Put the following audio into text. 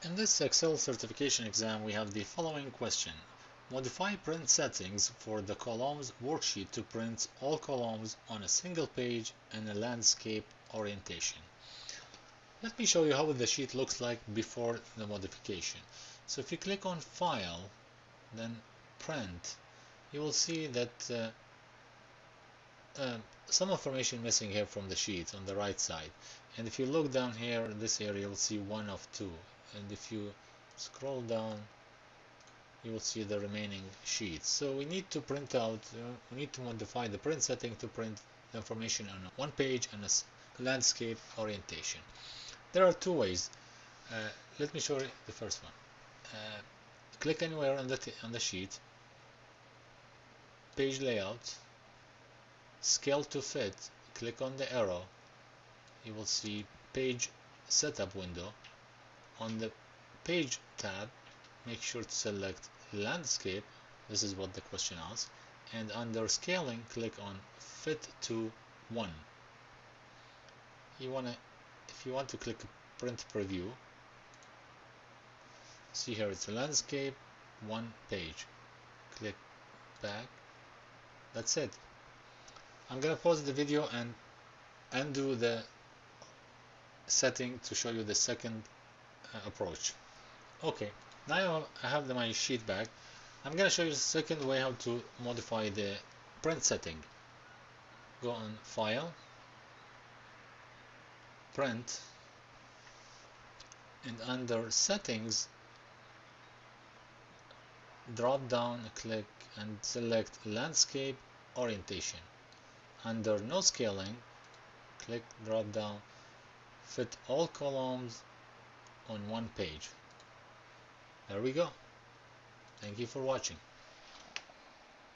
In this Excel certification exam, we have the following question. Modify print settings for the columns worksheet to print all columns on a single page in a landscape orientation. Let me show you how the sheet looks like before the modification. So if you click on File, then Print, you will see that some information missing here from the sheet on the right side. And if you look down here in this area, you'll see one of two. And if you scroll down, you will see the remaining sheets. So we need to print out, we need to modify the print setting to print the information on one page and a landscape orientation. There are two ways. Let me show you the first one. Click anywhere on the sheet, page layout, scale to fit, click on the arrow, you will see page setup window. On the page tab, make sure to select landscape, this is what the question asks, and under scaling click on fit to 1. If you want to click print preview, see here it's a landscape, 1 page, click back, that's it. I'm gonna pause the video and undo the setting to show you the second approach. Okay, now I have my sheet back. I'm gonna show you the second way how to modify the print setting. Go on File, Print, and under Settings, drop down, click and select Landscape Orientation. Under No Scaling, click drop down, Fit all columns on one page. There we go. Thank you for watching.